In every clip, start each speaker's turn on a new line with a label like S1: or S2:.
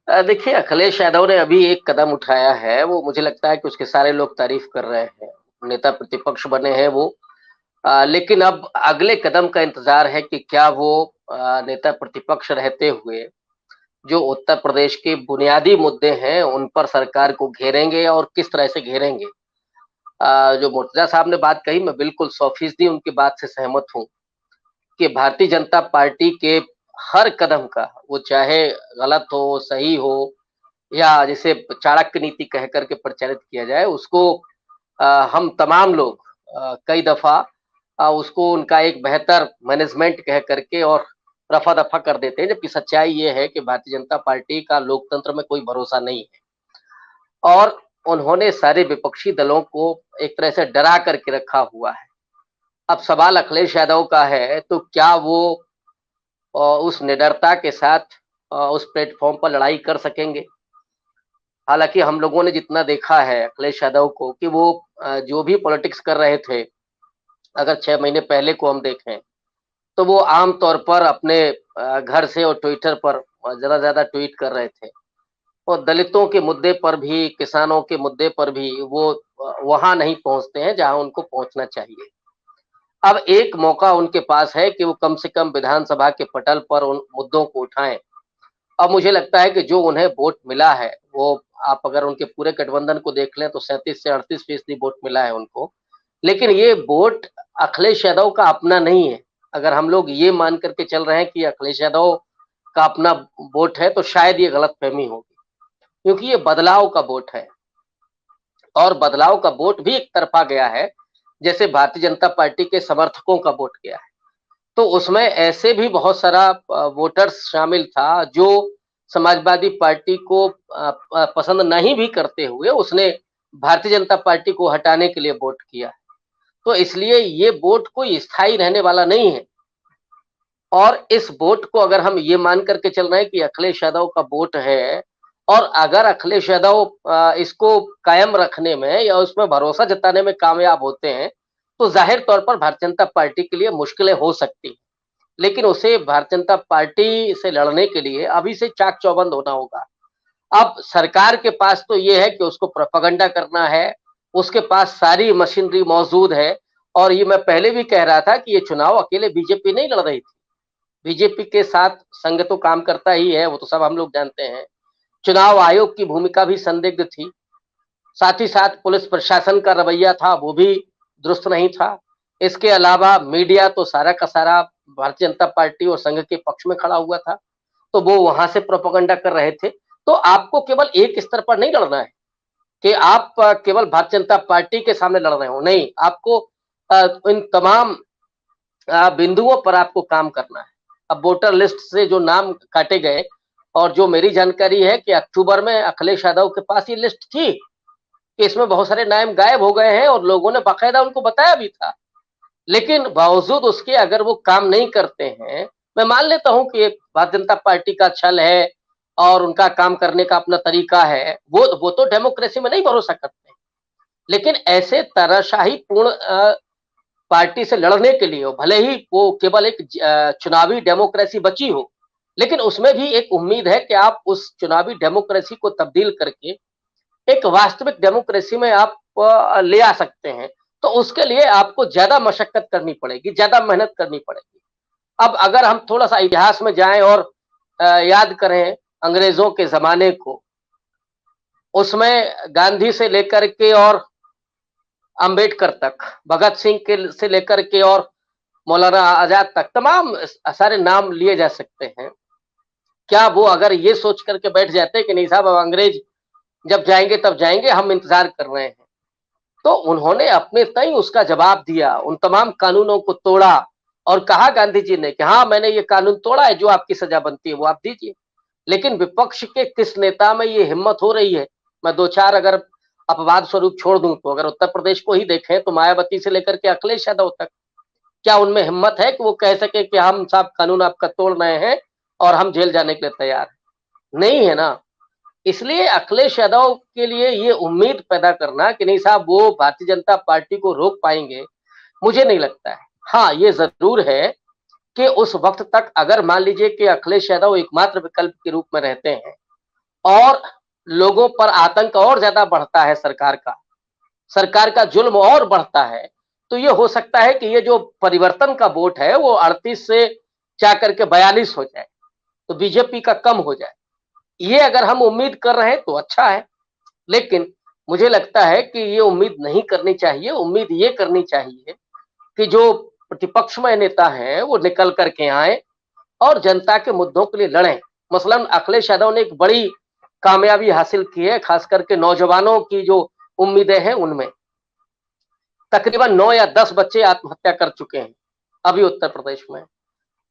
S1: देखिए, अखिलेश यादव ने अभी एक कदम उठाया है, वो मुझे लगता है कि उसके सारे लोग तारीफ़ कर रहे हैं। नेता प्रतिपक्ष बने हैं वो। लेकिन अब अगले कदम का इंतज़ार है कि क्या वो नेता प्रतिपक्ष रहते हुए जो उत्तर प्रदेश के बुनियादी मुद्दे हैं, उन पर सरकार को घेरेंगे और किस तरह से घेरेंगे। जो मुर्तज़ा साहब ने बात कही, मैं बिल्कुल 100% उनकी बात से सहमत हूँ कि भारतीय जनता पार्टी के हर कदम का, वो चाहे गलत हो, सही हो या जिसे चाणक्य नीति कह कर के प्रचारित किया जाए, उसको अ, हम तमाम लोग कई दफ़ा उसको उनका एक बेहतर मैनेजमेंट कह कर के और रफ़ा-दफ़ा कर देते हैं, जबकि सच्चाई ये है कि भारतीय जनता पार्टी का लोकतंत्र में कोई भरोसा नहीं है। और उन्होंने सारे विपक्षी दलों को एक तरह से डरा करके रखा हुआ है। अब सवाल अखिलेश यादव का है, तो क्या वो उस निडरता के साथ उस प्लेटफ़ॉर्म पर लड़ाई कर सकेंगे? हालाँकि हम लोगों ने जितना देखा है अखिलेश यादव को कि वो जो भी पॉलिटिक्स कर रहे थे, अगर 6 महीने पहले को हम देखें, तो वो आम तौर पर अपने घर से और ट्विटर पर ज़्यादा से ज़्यादा ट्वीट कर रहे थे और दलितों के मुद्दे पर भी, किसानों के मुद्दे पर भी वो वहाँ नहीं पहुँचते हैं जहाँ उनको पहुँचना चाहिए। अब एक मौका उनके पास है कि वो कम से कम विधानसभा के पटल पर उन मुद्दों को उठाएँ। अब मुझे लगता है कि जो उन्हें वोट मिला है, वो आप अगर उनके पूरे गठबंधन को देख लें तो 37 से 38% वोट मिला है उनको। लेकिन ये वोट अखिलेश यादव का अपना नहीं है। अगर हम लोग ये मान कर के चल रहे हैं कि अखिलेश यादव का अपना वोट है, तो शायद ये गलतफ़हमी होगी, क्योंकि ये बदलाव का वोट है और बदलाव का वोट भी एक तरफ़ा गया है, जैसे भारतीय जनता पार्टी के समर्थकों का वोट गया है। तो उसमें ऐसे भी बहुत सारा वोटर्स शामिल था जो समाजवादी पार्टी को पसंद नहीं भी करते हुए उसने भारतीय जनता पार्टी को हटाने के लिए वोट किया। तो इसलिए ये वोट कोई स्थायी रहने वाला नहीं है और इस वोट को अगर हम ये मान कर के चल रहे हैं कि अखिलेश यादव का वोट है और अगर अखिलेश यादव इसको कायम रखने में या उसमें भरोसा जताने में कामयाब होते हैं, तो ज़ाहिर तौर पर भारतीय जनता पार्टी के लिए मुश्किलें हो सकती हैं। लेकिन उसे भारतीय जनता पार्टी से लड़ने के लिए अभी से चाक-चौबंद होना होगा। अब सरकार के पास तो ये है कि उसको प्रोपेगेंडा करना है, उसके पास सारी मशीनरी मौजूद है और ये मैं पहले भी कह रहा था कि ये चुनाव अकेले बीजेपी नहीं लड़ रही थी। बीजेपी के साथ संघ तो काम करता ही है, वो तो सब हम लोग जानते हैं। चुनाव आयोग की भूमिका भी संदिग्ध थी। साथ ही साथ पुलिस प्रशासन का रवैया था, वो भी दुरुस्त नहीं था। इसके अलावा मीडिया तो सारा का सारा भारतीय जनता पार्टी और संघ के पक्ष में खड़ा हुआ था, तो वो वहाँ से प्रोपेगेंडा कर रहे थे। तो आपको केवल एक स्तर पर नहीं लड़ना है कि आप केवल भारतीय जनता पार्टी के सामने लड़ रहे हो, नहीं, आपको इन तमाम बिंदुओं पर आपको काम करना है। अब वोटर लिस्ट से जो नाम काटे गए और जो मेरी जानकारी है कि अक्टूबर में अखिलेश यादव के पास ये लिस्ट थी कि इसमें बहुत सारे नाम गायब हो गए हैं और लोगों ने बाकायदा उनको बताया भी था। लेकिन बावजूद उसके अगर वो काम नहीं करते हैं, मैं मान लेता हूँ कि ये भारतीय जनता पार्टी का छल है और उनका काम करने का अपना तरीका है, वो तो डेमोक्रेसी में नहीं भरोसा करते। लेकिन ऐसे तानाशाहीपूर्ण पार्टी से लड़ने के लिए भले ही वो केवल एक चुनावी डेमोक्रेसी बची हो, लेकिन उसमें भी एक उम्मीद है कि आप उस चुनावी डेमोक्रेसी को तब्दील करके एक वास्तविक डेमोक्रेसी में आप ले आ सकते हैं। तो उसके लिए आपको ज़्यादा मशक्कत करनी पड़ेगी, ज़्यादा मेहनत करनी पड़ेगी। अब अगर हम थोड़ा-सा इतिहास में जाएँ और याद करें अंग्रेज़ों के ज़माने को, उसमें गांधी से लेकर के और अम्बेडकर तक, भगत सिंह के से लेकर के और मौलाना आज़ाद तक तमाम सारे नाम लिए जा सकते हैं। क्या वो अगर ये सोच कर के बैठ जाते कि नहीं साहब अब अंग्रेज़ जब जाएँगे तब जाएँगे, हम इंतज़ार कर रहे हैं। तो उन्होंने अपने तय उसका जवाब दिया, उन तमाम कानूनों को तोड़ा और कहा गांधी जी ने कि हाँ, मैंने ये कानून तोड़ा है, जो आपकी सज़ा बनती है वो आप दीजिए। लेकिन विपक्ष के किस नेता में ये हिम्मत हो रही है? मैं 2-4 अगर अपवाद स्वरूप छोड़ दूँ तो अगर उत्तर प्रदेश को ही देखें तो मायावती से लेकर के अखिलेश यादव तक, क्या उनमें हिम्मत है कि वो कह सके कि हम साहब कानून आपका तोड़ रहे हैं और हम जेल जाने के लिए तैयार हैं? नहीं है ना। इसलिए अखिलेश यादव के लिए ये उम्मीद पैदा करना कि नहीं साहब वो भारतीय जनता पार्टी को रोक पाएँगे, मुझे नहीं लगता है। हाँ, ये ज़रूर है कि उस वक़्त तक अगर मान लीजिए कि अखिलेश यादव एकमात्र विकल्प के रूप में रहते हैं और लोगों पर आतंक और ज्यादा बढ़ता है, सरकार का जुल्म और बढ़ता है, तो ये हो सकता है कि ये जो परिवर्तन का वोट है वो 38 से जा करके 42 हो जाए, तो बीजेपी का कम हो जाए। ये अगर हम उम्मीद कर रहे हैं तो अच्छा है, लेकिन मुझे लगता है कि ये उम्मीद नहीं करनी चाहिए। उम्मीद ये करनी चाहिए कि जो प्रतिपक्ष में नेता हैं वो निकल करके आए और जनता के मुद्दों के लिए लड़ें। मसलन अखिलेश यादव ने एक बड़ी कामयाबी हासिल की है, खास करके नौजवानों की जो उम्मीदें हैं उनमें। तकरीबन 9 या 10 बच्चे आत्महत्या कर चुके हैं अभी उत्तर प्रदेश में।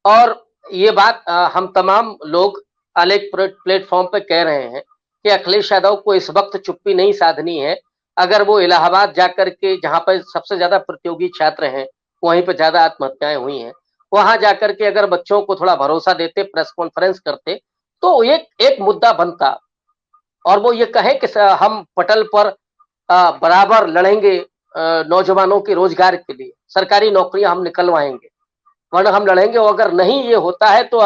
S1: और ये बात हम तमाम लोग अनेक प्लेटफॉर्म पे कह रहे हैं कि अखिलेश यादव को इस वक्त चुप्पी नहीं साधनी है। अगर वो इलाहाबाद जाकर के, जहां पर सबसे ज्यादा प्रतियोगी छात्र हैं, वहीं पे ज्यादा आत्महत्याएं हुई हैं, वहां जाकर के अगर बच्चों को थोड़ा भरोसा देते, प्रेस कॉन्फ्रेंस करते, तो एक एक मुद्दा बनता और वो ये कहे कि हम पटल पर बराबर लड़ेंगे नौजवानों के रोजगार के लिए, सरकारी नौकरियां हम निकलवाएंगे, वरना हम लड़ेंगे। और अगर नहीं ये होता है तो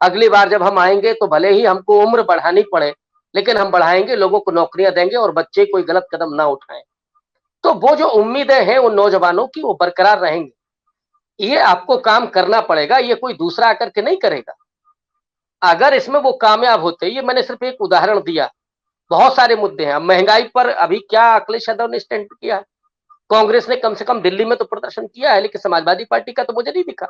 S1: अगली बार जब हम आएंगे तो भले ही हमको उम्र बढ़ानी पड़े, लेकिन हम बढ़ाएंगे, लोगों को नौकरियां देंगे और बच्चे कोई गलत कदम ना उठाएं। तो वो जो उम्मीदें हैं उन नौजवानों की वो बरकरार रहेंगी। ये आपको काम करना पड़ेगा, ये कोई दूसरा आकर के नहीं करेगा। अगर इसमें वो कामयाब होते, ये मैंने सिर्फ एक उदाहरण दिया, बहुत सारे मुद्दे हैं। महंगाई पर अभी क्या अखिलेश यादव ने स्टैंड किया है? कांग्रेस ने कम से कम दिल्ली में तो प्रदर्शन किया है, लेकिन समाजवादी पार्टी का तो मुझे नहीं दिखा।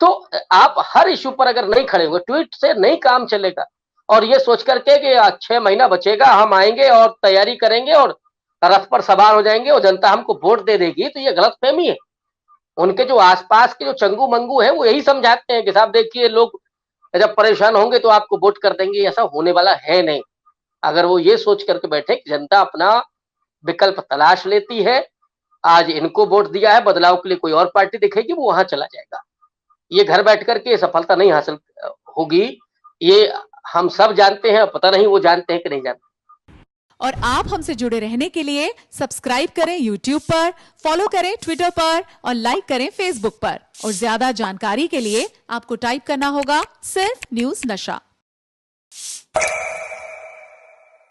S1: तो आप हर इश्यू पर अगर नहीं खड़े हुए, ट्वीट से नहीं काम चलेगा। और ये सोच करके कि 6 महीना बचेगा, हम आएंगे और तैयारी करेंगे और रथ पर सवार हो जाएंगे और जनता हमको वोट दे देगी, तो ये गलतफहमी है। उनके जो आसपास के जो चंगू मंगू हैं वो यही समझाते हैं कि साहब देखिए, लोग जब परेशान होंगे तो आपको वोट कर देंगे। ऐसा होने वाला है नहीं। अगर वो ये सोच करके बैठे कि जनता अपना विकल्प तलाश लेती है, आज इनको वोट दिया है, बदलाव के लिए कोई और पार्टी दिखेगी, वो वहां चला जाएगा। ये घर बैठ करके सफलता नहीं हासिल होगी, ये हम सब जानते हैं। पता नहीं वो जानते हैं कि नहीं जानते।
S2: और आप हमसे जुड़े रहने के लिए सब्सक्राइब करें YouTube पर, फॉलो करें ट्विटर पर और लाइक करें Facebook पर। और ज्यादा जानकारी के लिए आपको टाइप करना होगा सिर्फ न्यूज नशा।